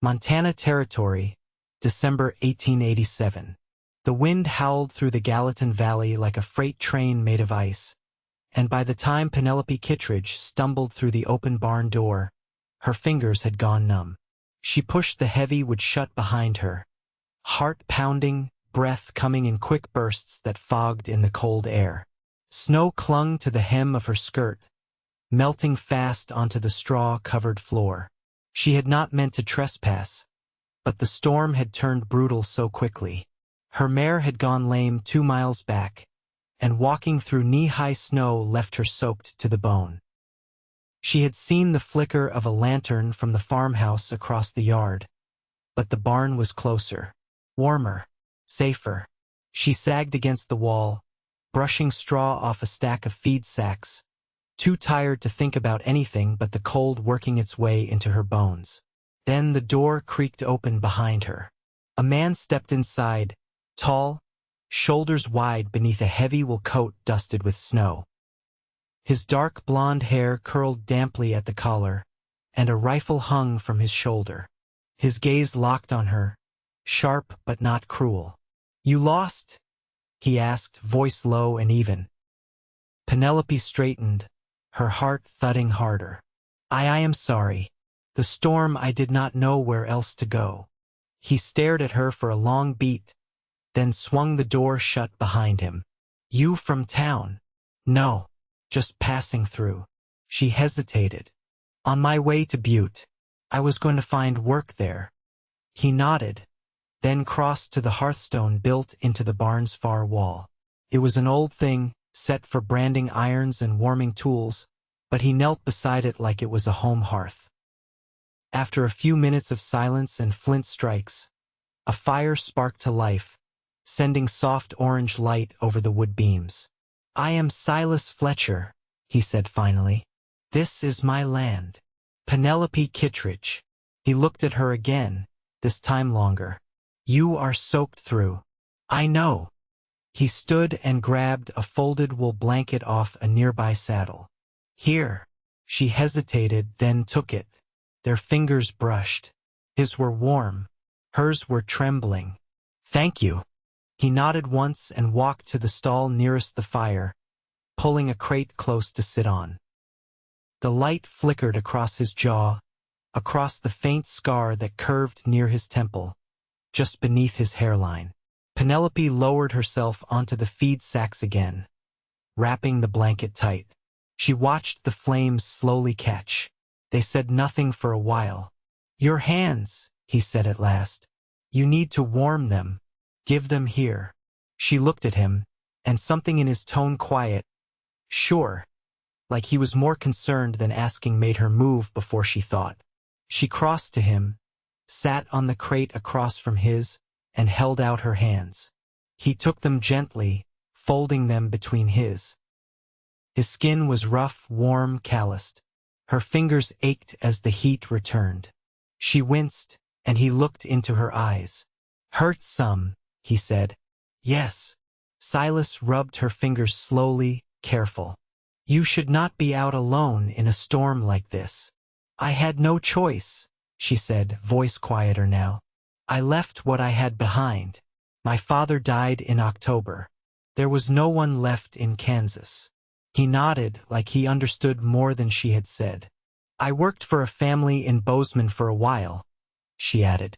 Montana Territory, December 1887. The wind howled through the Gallatin Valley like a freight train made of ice, and by the time Penelope Kittredge stumbled through the open barn door, her fingers had gone numb. She pushed the heavy wood shut behind her, heart pounding, breath coming in quick bursts that fogged in the cold air. Snow clung to the hem of her skirt, melting fast onto the straw-covered floor. She had not meant to trespass, but the storm had turned brutal so quickly. Her mare had gone lame 2 miles back, and walking through knee-high snow left her soaked to the bone. She had seen the flicker of a lantern from the farmhouse across the yard, but the barn was closer, warmer, safer. She sagged against the wall, brushing straw off a stack of feed sacks, too tired to think about anything but the cold working its way into her bones. Then the door creaked open behind her. A man stepped inside, tall, shoulders wide beneath a heavy wool coat dusted with snow. His dark blonde hair curled damply at the collar, and a rifle hung from his shoulder. His gaze locked on her, sharp but not cruel. "You lost?" he asked, voice low and even. Penelope straightened, her heart thudding harder. I am sorry. The storm, I did not know where else to go." He stared at her for a long beat, then swung the door shut behind him. "You from town?" "No, just passing through." She hesitated. "On my way to Butte. I was going to find work there." He nodded, then crossed to the hearthstone built into the barn's far wall. It was an old thing, set for branding irons and warming tools, but he knelt beside it like it was a home hearth. After a few minutes of silence and flint strikes, a fire sparked to life, sending soft orange light over the wood beams. "I am Silas Fletcher," he said finally. "This is my land. Penelope Kittredge." He looked at her again, this time longer. "You are soaked through." "I know." He stood and grabbed a folded wool blanket off a nearby saddle. "Here." She hesitated, then took it. Their fingers brushed. His were warm. Hers were trembling. "Thank you." He nodded once and walked to the stall nearest the fire, pulling a crate close to sit on. The light flickered across his jaw, across the faint scar that curved near his temple, just beneath his hairline. Penelope lowered herself onto the feed sacks again, wrapping the blanket tight. She watched the flames slowly catch. They said nothing for a while. "Your hands," he said at last. "You need to warm them. Give them here." She looked at him, and something in his tone quiet, sure, like he was more concerned than asking made her move before she thought. She crossed to him, sat on the crate across from his, and held out her hands. He took them gently, folding them between his. His skin was rough, warm, calloused. Her fingers ached as the heat returned. She winced, and he looked into her eyes. "Hurts some," he said. "Yes." Silas rubbed her fingers slowly, careful. "You should not be out alone in a storm like this." "I had no choice," she said, voice quieter now. "I left what I had behind. My father died in October. There was no one left in Kansas." He nodded like he understood more than she had said. "I worked for a family in Bozeman for a while," she added.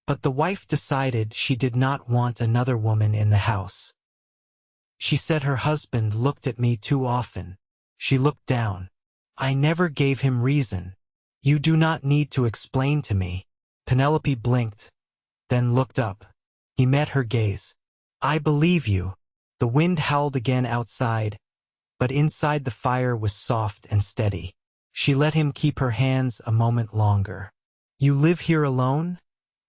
"But the wife decided she did not want another woman in the house. She said her husband looked at me too often." She looked down. "I never gave him reason. You do not need to explain to me." Penelope blinked, then looked up. He met her gaze. "I believe you." The wind howled again outside, but inside the fire was soft and steady. She let him keep her hands a moment longer. "You live here alone?"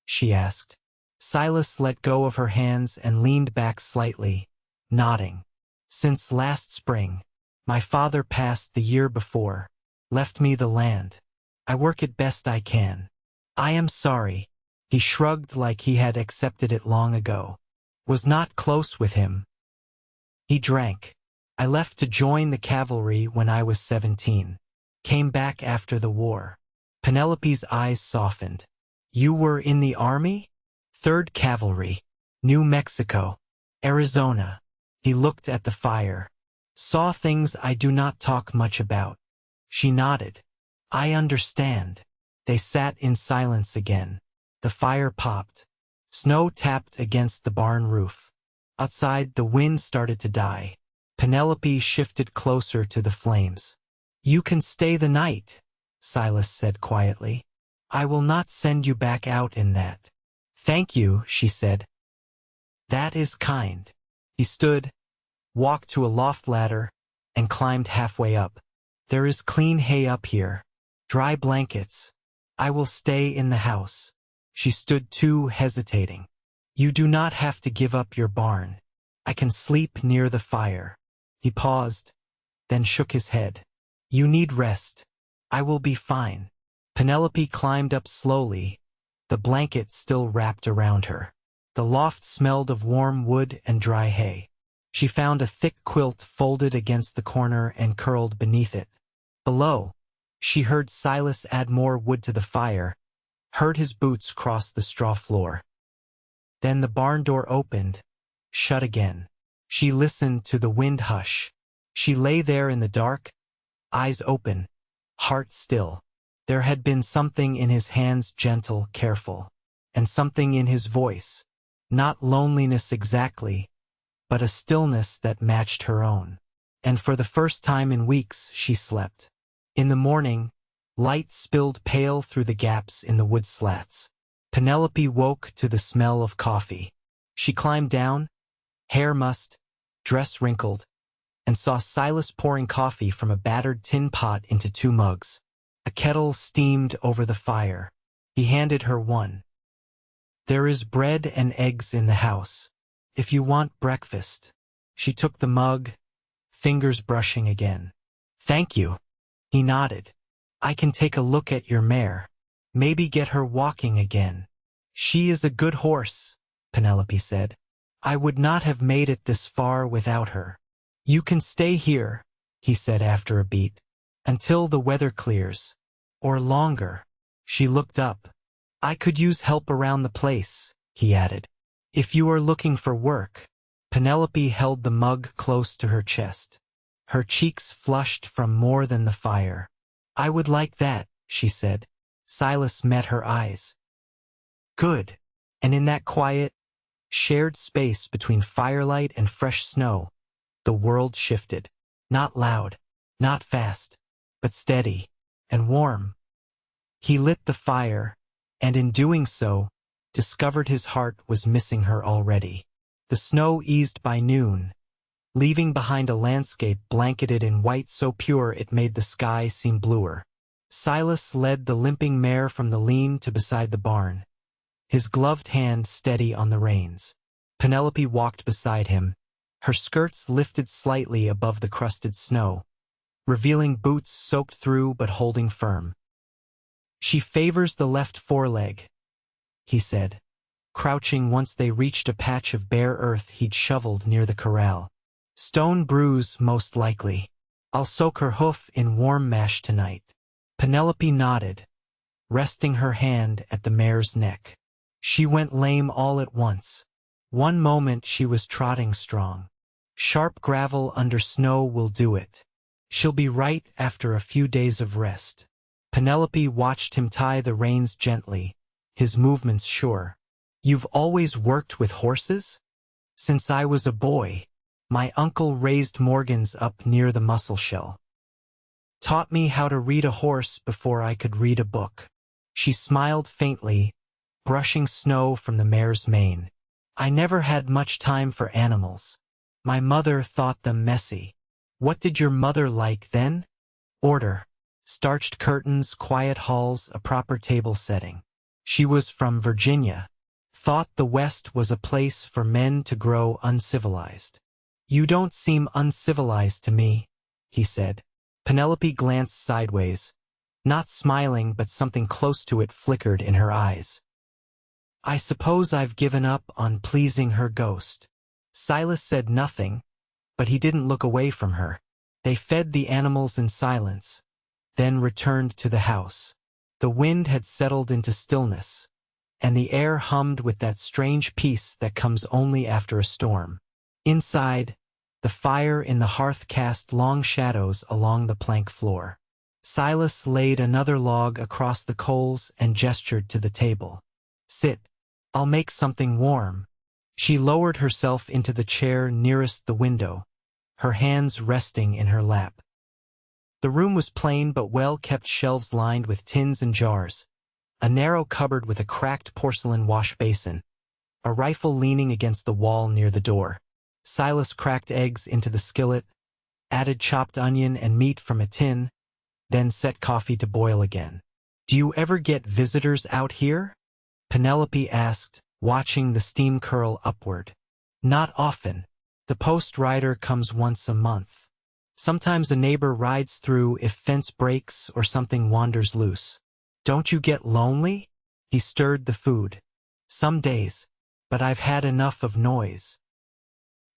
she asked. Silas let go of her hands and leaned back slightly, nodding. "Since last spring. My father passed the year before, left me the land. I work it best I can." "I am sorry." He shrugged like he had accepted it long ago. "Was not close with him." He drank. "I left to join the cavalry when I was 17. Came back after the war." Penelope's eyes softened. You were in the army? 3rd Cavalry, New Mexico, Arizona. He looked at the fire. Saw things I do not talk much about. She nodded. I understand. They sat in silence again. The fire popped. Snow tapped against the barn roof. Outside, the wind started to die. Penelope shifted closer to the flames. You can stay the night, Silas said quietly. I will not send you back out in that. Thank you, she said. That is kind. He stood, walked to a loft ladder, and climbed halfway up. There is clean hay up here. Dry blankets. I will stay in the house. She stood too, hesitating. You do not have to give up your barn. I can sleep near the fire. He paused, then shook his head. You need rest. I will be fine. Penelope climbed up slowly, the blanket still wrapped around her. The loft smelled of warm wood and dry hay. She found a thick quilt folded against the corner and curled beneath it. Below, she heard Silas add more wood to the fire, heard his boots cross the straw floor. Then the barn door opened, shut again. She listened to the wind hush. She lay there in the dark, eyes open, heart still. There had been something in his hands gentle, careful, and something in his voice. Not loneliness exactly, but a stillness that matched her own. And for the first time in weeks, she slept. In the morning, light spilled pale through the gaps in the wood slats. Penelope woke to the smell of coffee. She climbed down, hair mussed, dress wrinkled, and saw Silas pouring coffee from a battered tin pot into 2 mugs. A kettle steamed over the fire. He handed her one. There is bread and eggs in the house, if you want breakfast. She took the mug, fingers brushing again. Thank you. He nodded. I can take a look at your mare. Maybe get her walking again. She is a good horse, Penelope said. I would not have made it this far without her. You can stay here, he said after a beat, until the weather clears. Or longer. She looked up. I could use help around the place, he added. If you are looking for work. Penelope held the mug close to her chest. Her cheeks flushed from more than the fire. I would like that, she said. Silas met her eyes. Good. And in that quiet, shared space between firelight and fresh snow, the world shifted. Not loud, not fast, but steady and warm. He lit the fire, and in doing so, discovered his heart was missing her already. The snow eased by noon, leaving behind a landscape blanketed in white so pure it made the sky seem bluer. Silas led the limping mare from the lean to beside the barn, his gloved hand steady on the reins. Penelope walked beside him, her skirts lifted slightly above the crusted snow, revealing boots soaked through but holding firm. She favors the left foreleg, he said, crouching once they reached a patch of bare earth he'd shoveled near the corral. Stone bruise, most likely. I'll soak her hoof in warm mash tonight. Penelope nodded, resting her hand at the mare's neck. She went lame all at once. One moment she was trotting strong. Sharp gravel under snow will do it. She'll be right after a few days of rest. Penelope watched him tie the reins gently, his movements sure. You've always worked with horses? Since I was a boy. My uncle raised Morgans up near the Musselshell. Taught me how to read a horse before I could read a book. She smiled faintly, brushing snow from the mare's mane. I never had much time for animals. My mother thought them messy. What did your mother like then? Order. Starched curtains, quiet halls, a proper table setting. She was from Virginia. Thought the West was a place for men to grow uncivilized. You don't seem uncivilized to me, he said. Penelope glanced sideways, not smiling but something close to it flickered in her eyes. I suppose I've given up on pleasing her ghost. Silas said nothing, but he didn't look away from her. They fed the animals in silence, then returned to the house. The wind had settled into stillness, and the air hummed with that strange peace that comes only after a storm. Inside, the fire in the hearth cast long shadows along the plank floor. Silas laid another log across the coals and gestured to the table. "Sit. I'll make something warm." She lowered herself into the chair nearest the window, her hands resting in her lap. The room was plain but well-kept, shelves lined with tins and jars, a narrow cupboard with a cracked porcelain wash basin, a rifle leaning against the wall near the door. Silas cracked eggs into the skillet, added chopped onion and meat from a tin, then set coffee to boil again. "Do you ever get visitors out here?" Penelope asked, watching the steam curl upward. "Not often. The post rider comes once a month. Sometimes a neighbor rides through if fence breaks or something wanders loose." "Don't you get lonely?" He stirred the food. "Some days, but I've had enough of noise.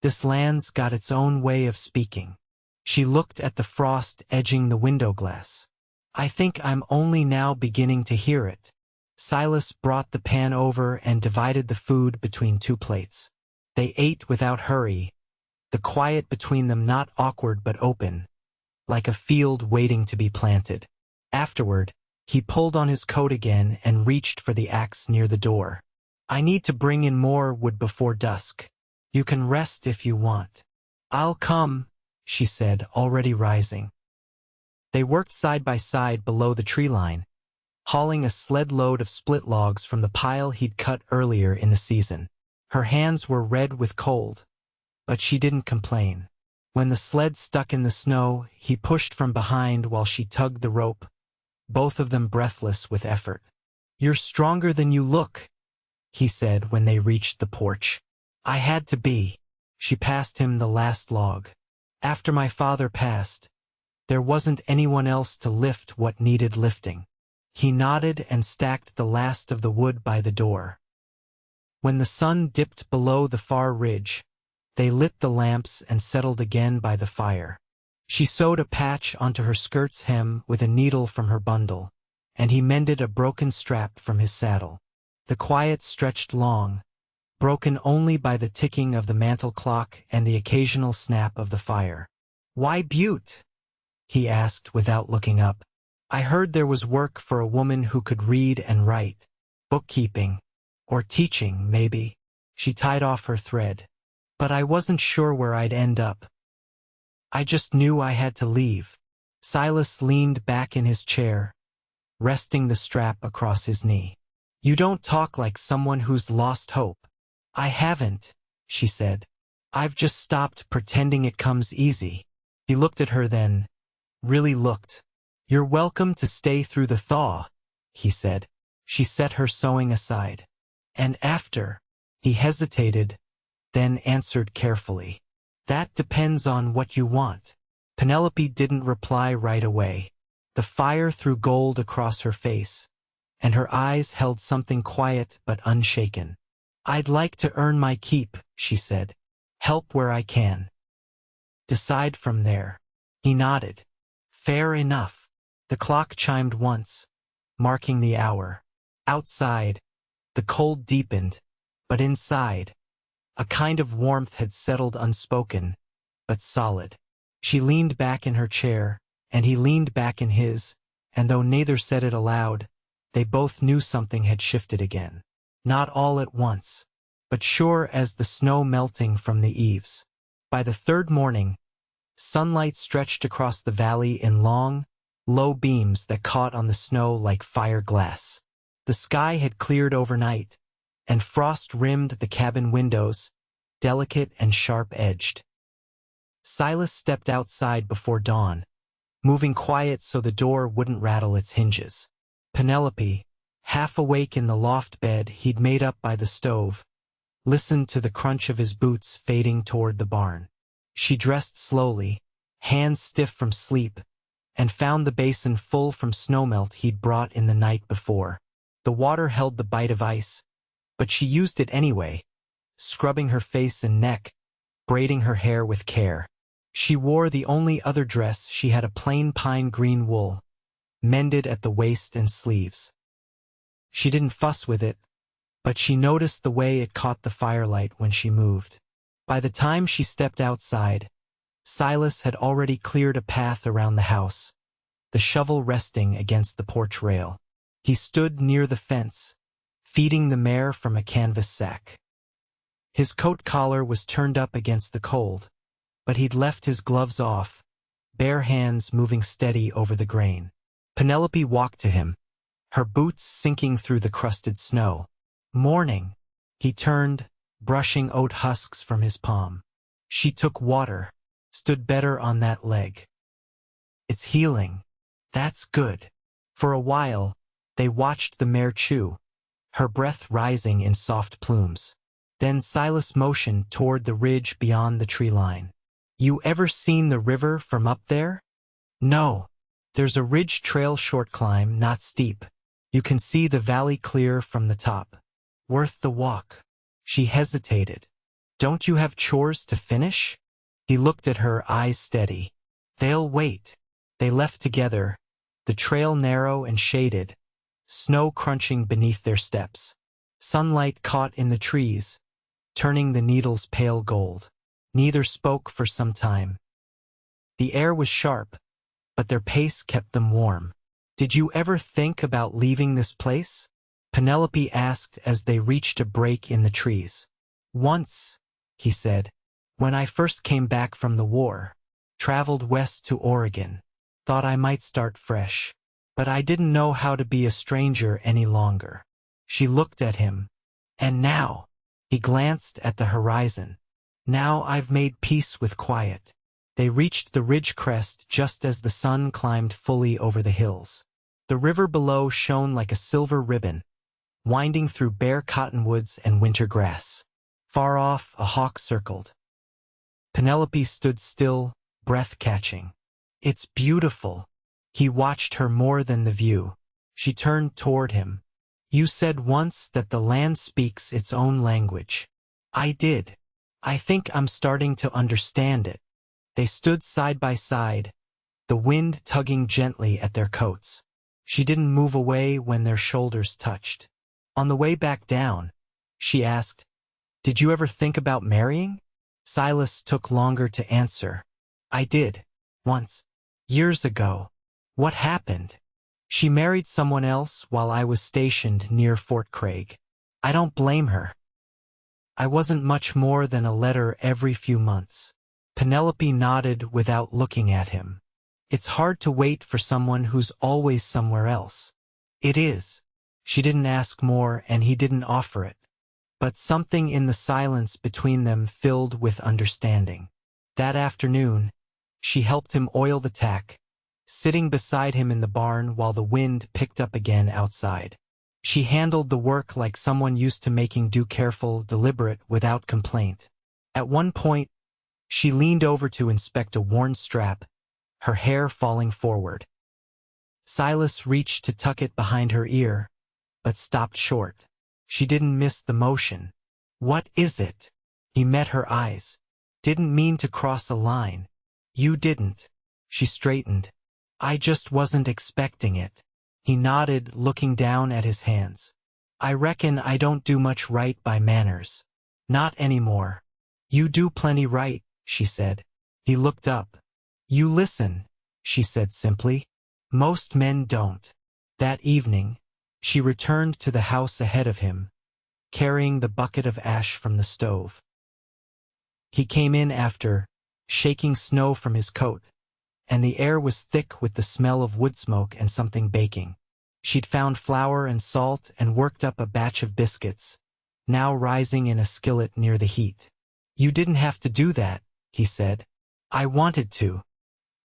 This land's got its own way of speaking." She looked at the frost edging the window glass. "I think I'm only now beginning to hear it." Silas brought the pan over and divided the food between two plates. They ate without hurry, the quiet between them not awkward but open, like a field waiting to be planted. Afterward, he pulled on his coat again and reached for the axe near the door. "I need to bring in more wood before dusk. You can rest if you want." "I'll come," she said, already rising. They worked side by side below the tree line, hauling a sled load of split logs from the pile he'd cut earlier in the season. Her hands were red with cold, but she didn't complain. When the sled stuck in the snow, he pushed from behind while she tugged the rope, both of them breathless with effort. "You're stronger than you look," he said when they reached the porch. "I had to be." She passed him the last log. "After my father passed, there wasn't anyone else to lift what needed lifting." He nodded and stacked the last of the wood by the door. When the sun dipped below the far ridge, they lit the lamps and settled again by the fire. She sewed a patch onto her skirt's hem with a needle from her bundle, and he mended a broken strap from his saddle. The quiet stretched long, broken only by the ticking of the mantel clock and the occasional snap of the fire. "Why Butte?" he asked without looking up. "I heard there was work for a woman who could read and write. Bookkeeping. Or teaching, maybe." She tied off her thread. "But I wasn't sure where I'd end up. I just knew I had to leave." Silas leaned back in his chair, resting the strap across his knee. "You don't talk like someone who's lost hope." "I haven't," she said. "I've just stopped pretending it comes easy." He looked at her then, really looked. "You're welcome to stay through the thaw," he said. She set her sewing aside. "And after?" He hesitated, then answered carefully. "That depends on what you want." Penelope didn't reply right away. The fire threw gold across her face, and her eyes held something quiet but unshaken. "I'd like to earn my keep," she said. "Help where I can. Decide from there." He nodded. "Fair enough." The clock chimed once, marking the hour. Outside, the cold deepened, but inside, a kind of warmth had settled, unspoken, but solid. She leaned back in her chair, and he leaned back in his, and though neither said it aloud, they both knew something had shifted again. Not all at once, but sure as the snow melting from the eaves. By the third morning, sunlight stretched across the valley in long, low beams that caught on the snow like fire glass. The sky had cleared overnight, and frost rimmed the cabin windows, delicate and sharp-edged. Silas stepped outside before dawn, moving quiet so the door wouldn't rattle its hinges. Penelope, half awake in the loft bed he'd made up by the stove, listened to the crunch of his boots fading toward the barn. She dressed slowly, hands stiff from sleep, and found the basin full from snowmelt he'd brought in the night before. The water held the bite of ice, but she used it anyway, scrubbing her face and neck, braiding her hair with care. She wore the only other dress she had, a plain pine green wool, mended at the waist and sleeves. She didn't fuss with it, but she noticed the way it caught the firelight when she moved. By the time she stepped outside, Silas had already cleared a path around the house, the shovel resting against the porch rail. He stood near the fence, feeding the mare from a canvas sack. His coat collar was turned up against the cold, but he'd left his gloves off, bare hands moving steady over the grain. Penelope walked to him, her boots sinking through the crusted snow. "Morning." He turned, brushing oat husks from his palm. She took water, stood better on that leg. "It's healing." "That's good." For a while, they watched the mare chew, her breath rising in soft plumes. Then Silas motioned toward the ridge beyond the tree line. "You ever seen the river from up there?" "No. There's a ridge trail, short climb, not steep. You can see the valley clear from the top. Worth the walk." She hesitated. "Don't you have chores to finish?" He looked at her, eyes steady. "They'll wait." They left together, the trail narrow and shaded, snow crunching beneath their steps. Sunlight caught in the trees, turning the needles pale gold. Neither spoke for some time. The air was sharp, but their pace kept them warm. "Did you ever think about leaving this place?" Penelope asked as they reached a break in the trees. "Once," he said, "when I first came back from the war, traveled west to Oregon. Thought I might start fresh. But I didn't know how to be a stranger any longer." She looked at him. "And now?" He glanced at the horizon. "Now I've made peace with quiet." They reached the ridge crest just as the sun climbed fully over the hills. The river below shone like a silver ribbon, winding through bare cottonwoods and winter grass. Far off, a hawk circled. Penelope stood still, breath-catching. "It's beautiful." He watched her more than the view. She turned toward him. "You said once that the land speaks its own language." "I did. I think I'm starting to understand it." They stood side by side, the wind tugging gently at their coats. She didn't move away when their shoulders touched. On the way back down, she asked, "Did you ever think about marrying?" Silas took longer to answer. "I did. Once. Years ago." "What happened?" "She married someone else while I was stationed near Fort Craig. I don't blame her. I wasn't much more than a letter every few months." Penelope nodded without looking at him. "It's hard to wait for someone who's always somewhere else." "It is." She didn't ask more, and he didn't offer it. But something in the silence between them filled with understanding. That afternoon, she helped him oil the tack, sitting beside him in the barn while the wind picked up again outside. She handled the work like someone used to making do, careful, deliberate, without complaint. At one point, she leaned over to inspect a worn strap, her hair falling forward. Silas reached to tuck it behind her ear, but stopped short. She didn't miss the motion. "What is it?" He met her eyes. "Didn't mean to cross a line." "You didn't." She straightened. "I just wasn't expecting it." He nodded, looking down at his hands. "I reckon I don't do much right by manners." "Not anymore." "You do plenty right," she said. He looked up. "You listen," she said simply. "Most men don't." That evening, she returned to the house ahead of him, carrying the bucket of ash from the stove. He came in after, shaking snow from his coat, and the air was thick with the smell of wood smoke and something baking. She'd found flour and salt and worked up a batch of biscuits, now rising in a skillet near the heat. "You didn't have to do that," he said. "I wanted to."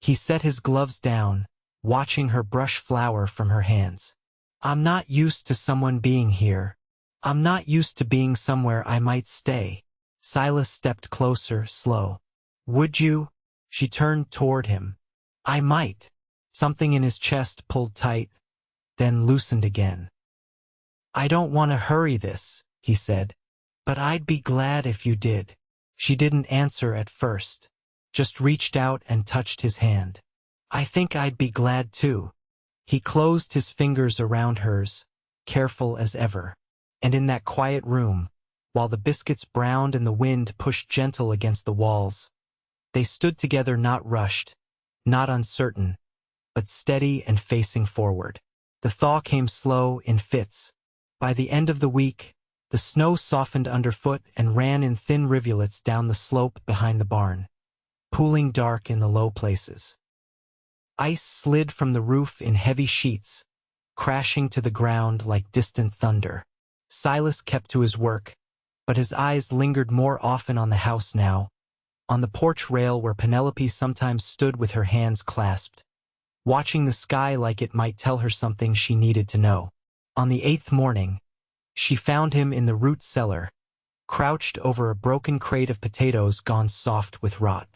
He set his gloves down, watching her brush flour from her hands. "I'm not used to someone being here. I'm not used to being somewhere I might stay." Silas stepped closer, slow. "Would you?" She turned toward him. "I might." Something in his chest pulled tight, then loosened again. "I don't want to hurry this," he said, "but I'd be glad if you did." She didn't answer at first, just reached out and touched his hand. "I think I'd be glad too." He closed his fingers around hers, careful as ever. And in that quiet room, while the biscuits browned and the wind pushed gentle against the walls, they stood together, not rushed, not uncertain, but steady and facing forward. The thaw came slow, in fits. By the end of the week, the snow softened underfoot and ran in thin rivulets down the slope behind the barn, pooling dark in the low places. Ice slid from the roof in heavy sheets, crashing to the ground like distant thunder. Silas kept to his work, but his eyes lingered more often on the house now, on the porch rail where Penelope sometimes stood with her hands clasped, watching the sky like it might tell her something she needed to know. On the 8th morning, she found him in the root cellar, crouched over a broken crate of potatoes gone soft with rot.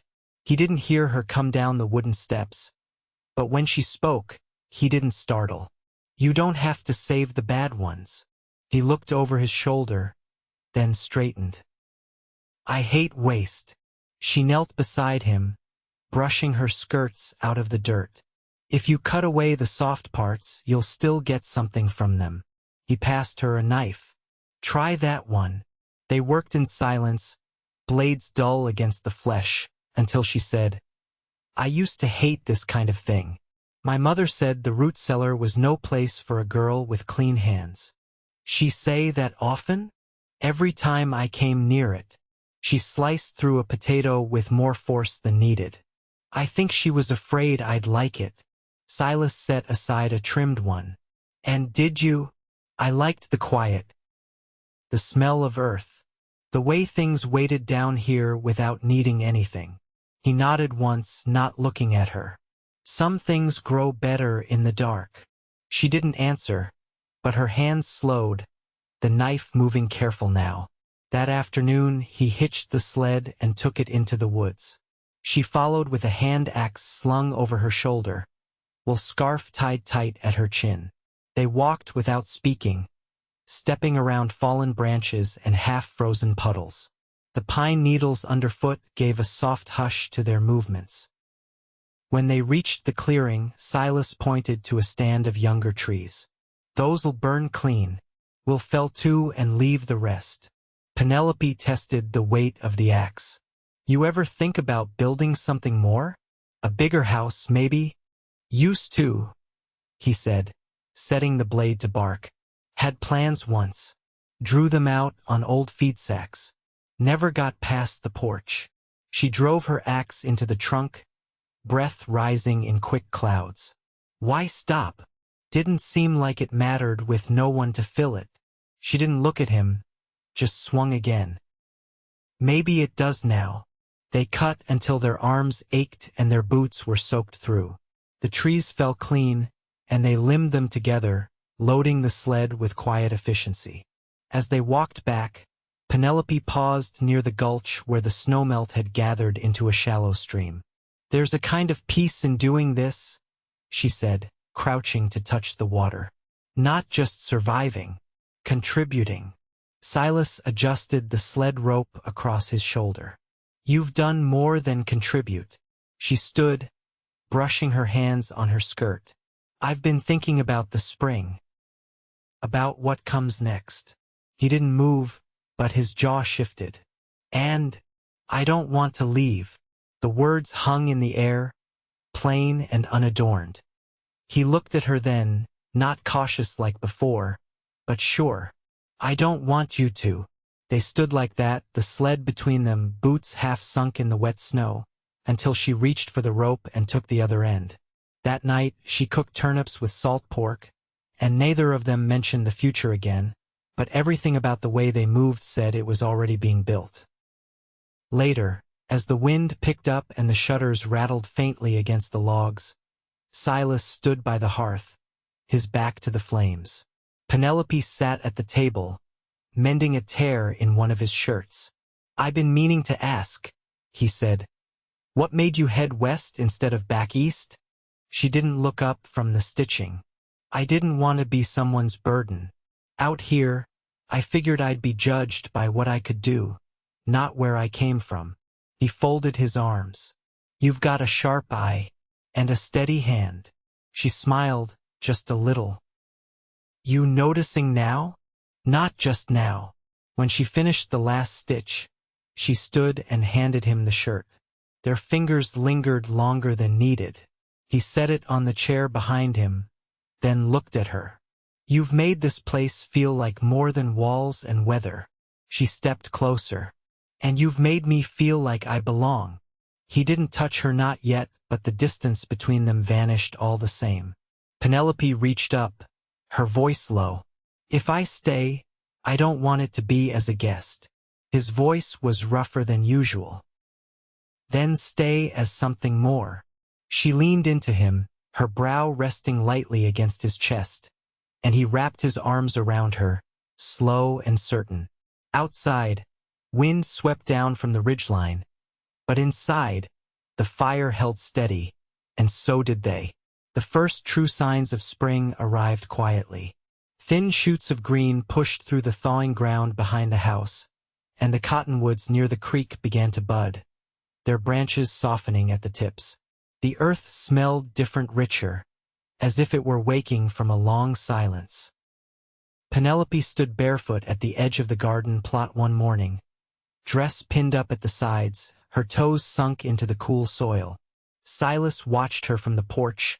He didn't hear her come down the wooden steps, but when she spoke, he didn't startle. "You don't have to save the bad ones." He looked over his shoulder, then straightened. "I hate waste." She knelt beside him, brushing her skirts out of the dirt. "If you cut away the soft parts, you'll still get something from them." He passed her a knife. "Try that one." They worked in silence, blades dull against the flesh, until she said, "I used to hate this kind of thing. My mother said the root cellar was no place for a girl with clean hands." "She say that often?" "Every time I came near it." She sliced through a potato with more force than needed. "I think she was afraid I'd like it." Silas set aside a trimmed one. "And did you?" "I liked the quiet. The smell of earth. The way things waited down here without needing anything." He nodded once, not looking at her. "Some things grow better in the dark." She didn't answer, but her hands slowed, the knife moving careful now. That afternoon, he hitched the sled and took it into the woods. She followed with a hand axe slung over her shoulder, while scarf tied tight at her chin. They walked without speaking, stepping around fallen branches and half-frozen puddles. The pine needles underfoot gave a soft hush to their movements. When they reached the clearing, Silas pointed to a stand of younger trees. "Those'll burn clean. We'll fell 2 and leave the rest." Penelope tested the weight of the axe. "You ever think about building something more? A bigger house, maybe?" "Used to," he said, setting the blade to bark. "Had plans once. Drew them out on old feed sacks. Never got past the porch." She drove her axe into the trunk, breath rising in quick clouds. "Why stop? Didn't seem like it mattered with no one to fill it." She didn't look at him, just swung again. "Maybe it does now." They cut until their arms ached and their boots were soaked through. The trees fell clean, and they limbed them together, loading the sled with quiet efficiency. As they walked back, Penelope paused near the gulch where the snowmelt had gathered into a shallow stream. "There's a kind of peace in doing this," she said, crouching to touch the water. "Not just surviving, contributing." Silas adjusted the sled rope across his shoulder. "You've done more than contribute." She stood, brushing her hands on her skirt. "I've been thinking about the spring. About what comes next." He didn't move, but his jaw shifted. "And I don't want to leave." The words hung in the air, plain and unadorned. He looked at her then, not cautious like before, but sure. "I don't want you to." They stood like that, the sled between them, boots half sunk in the wet snow, until she reached for the rope and took the other end. That night, she cooked turnips with salt pork, and neither of them mentioned the future again, but everything about the way they moved said it was already being built. Later, as the wind picked up and the shutters rattled faintly against the logs, Silas stood by the hearth, his back to the flames. Penelope sat at the table, mending a tear in one of his shirts. "I've been meaning to ask," he said. "What made you head west instead of back east?" She didn't look up from the stitching. "I didn't want to be someone's burden. Out here, I figured I'd be judged by what I could do, not where I came from." He folded his arms. "You've got a sharp eye, and a steady hand." She smiled, just a little. "You noticing now?" Not just now. When she finished the last stitch, she stood and handed him the shirt. Their fingers lingered longer than needed. He set it on the chair behind him, then looked at her. You've made this place feel like more than walls and weather. She stepped closer. And you've made me feel like I belong. He didn't touch her, not yet, but the distance between them vanished all the same. Penelope reached up, her voice low. If I stay, I don't want it to be as a guest. His voice was rougher than usual. Then stay as something more. She leaned into him, her brow resting lightly against his chest, and he wrapped his arms around her, slow and certain. Outside, wind swept down from the ridgeline, but inside, the fire held steady, and so did they. The first true signs of spring arrived quietly. Thin shoots of green pushed through the thawing ground behind the house, and the cottonwoods near the creek began to bud, their branches softening at the tips. The earth smelled different, richer, as if it were waking from a long silence. Penelope stood barefoot at the edge of the garden plot one morning, dress pinned up at the sides, her toes sunk into the cool soil. Silas watched her from the porch,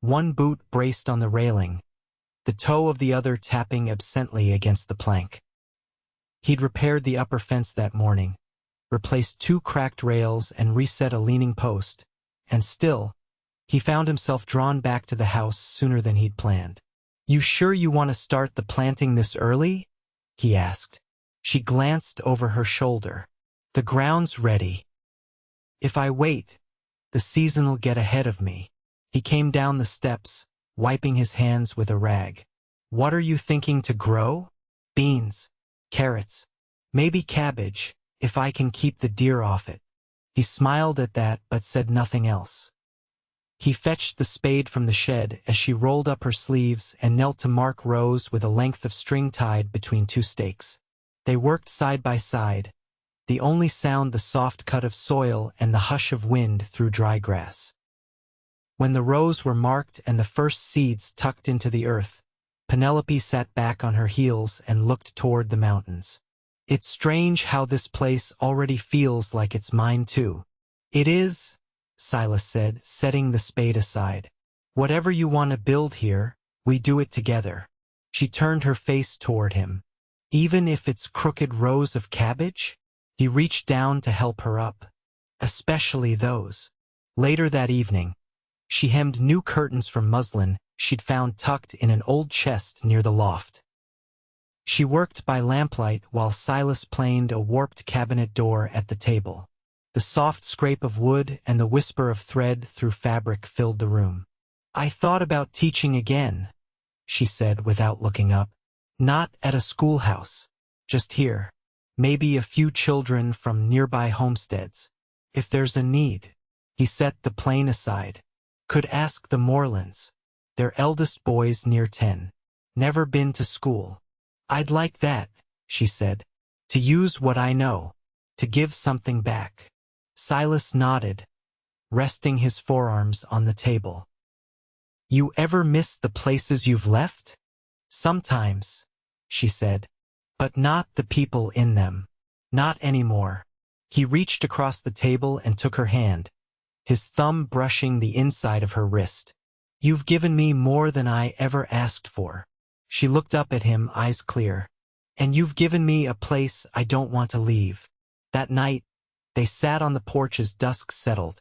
one boot braced on the railing, the toe of the other tapping absently against the plank. He'd repaired the upper fence that morning, replaced 2 cracked rails and reset a leaning post, and still, he found himself drawn back to the house sooner than he'd planned. "You sure you want to start the planting this early?" he asked. She glanced over her shoulder. "The ground's ready. If I wait, the season'll get ahead of me." He came down the steps, wiping his hands with a rag. "What are you thinking to grow?" "Beans, carrots, maybe cabbage, if I can keep the deer off it." He smiled at that but said nothing else. He fetched the spade from the shed as she rolled up her sleeves and knelt to mark rows with a length of string tied between 2 stakes. They worked side by side, the only sound the soft cut of soil and the hush of wind through dry grass. When the rows were marked and the first seeds tucked into the earth, Penelope sat back on her heels and looked toward the mountains. "It's strange how this place already feels like it's mine too." "It is," Silas said, setting the spade aside. "Whatever you want to build here, we do it together." She turned her face toward him. "Even if it's crooked rows of cabbage?" He reached down to help her up. "Especially those." Later that evening, she hemmed new curtains from muslin she'd found tucked in an old chest near the loft. She worked by lamplight while Silas planed a warped cabinet door at the table. The soft scrape of wood and the whisper of thread through fabric filled the room. "I thought about teaching again," she said without looking up. "Not at a schoolhouse, just here. Maybe a few children from nearby homesteads. If there's a need." He set the plane aside. "Could ask the Morlands. Their eldest boy's near 10. Never been to school." "I'd like that," she said. "To use what I know. To give something back." Silas nodded, resting his forearms on the table. "You ever miss the places you've left?" "Sometimes," she said. "But not the people in them. Not anymore." He reached across the table and took her hand, his thumb brushing the inside of her wrist. "You've given me more than I ever asked for." She looked up at him, eyes clear. "And you've given me a place I don't want to leave." That night, they sat on the porch as dusk settled,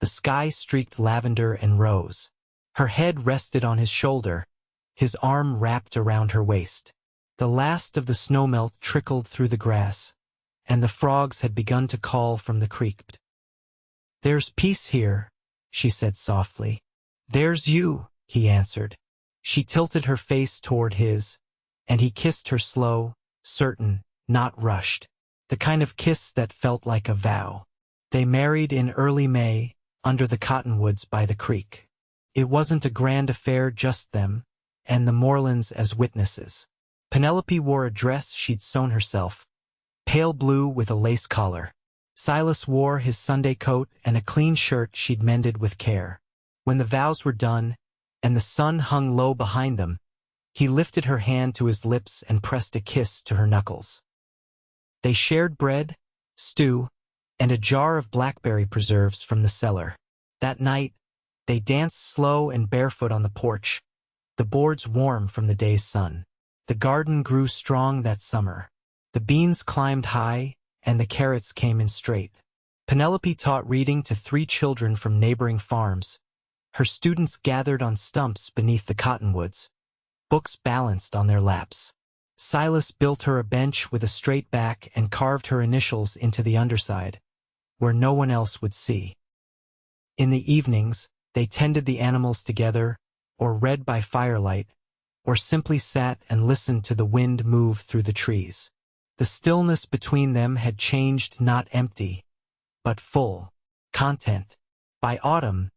the sky streaked lavender and rose. Her head rested on his shoulder, his arm wrapped around her waist. The last of the snowmelt trickled through the grass, and the frogs had begun to call from the creek. "There's peace here," she said softly. "There's you," he answered. She tilted her face toward his, and he kissed her slow, certain, not rushed, the kind of kiss that felt like a vow. They married in early May, under the cottonwoods by the creek. It wasn't a grand affair, just them, and the Morlands as witnesses. Penelope wore a dress she'd sewn herself, pale blue with a lace collar. Silas wore his Sunday coat and a clean shirt she'd mended with care. When the vows were done, and the sun hung low behind them, He lifted her hand to his lips and pressed a kiss to her knuckles. They shared bread, stew, and a jar of blackberry preserves from the cellar. That night, they danced slow and barefoot on the porch, the boards warm from the day's sun. The garden grew strong that summer. The beans climbed high, and the carrots came in straight. Penelope taught reading to 3 children from neighboring farms. Her students gathered on stumps beneath the cottonwoods, books balanced on their laps. Silas built her a bench with a straight back and carved her initials into the underside, where no one else would see. In the evenings, they tended the animals together, or read by firelight, or simply sat and listened to the wind move through the trees. The stillness between them had changed, not empty, but full, content. By autumn,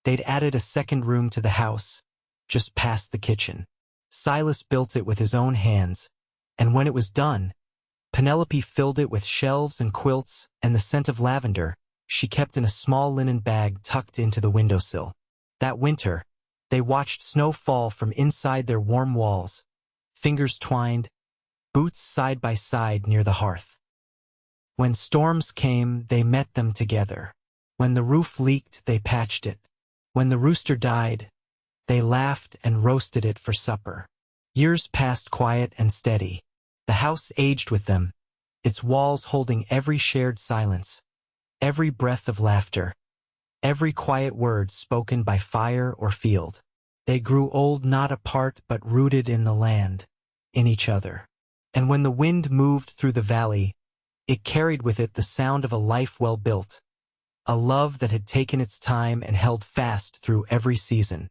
they'd added a second room to the house, just past the kitchen. Silas built it with his own hands, and when it was done, Penelope filled it with shelves and quilts and the scent of lavender she kept in a small linen bag tucked into the windowsill. That winter, they watched snow fall from inside their warm walls, fingers twined, boots side by side near the hearth. When storms came, they met them together. When the roof leaked, they patched it. When the rooster died, they laughed and roasted it for supper. Years passed quiet and steady. The house aged with them, its walls holding every shared silence, every breath of laughter, every quiet word spoken by fire or field. They grew old not apart but rooted in the land, in each other. And when the wind moved through the valley, it carried with it the sound of a life well built, a love that had taken its time and held fast through every season.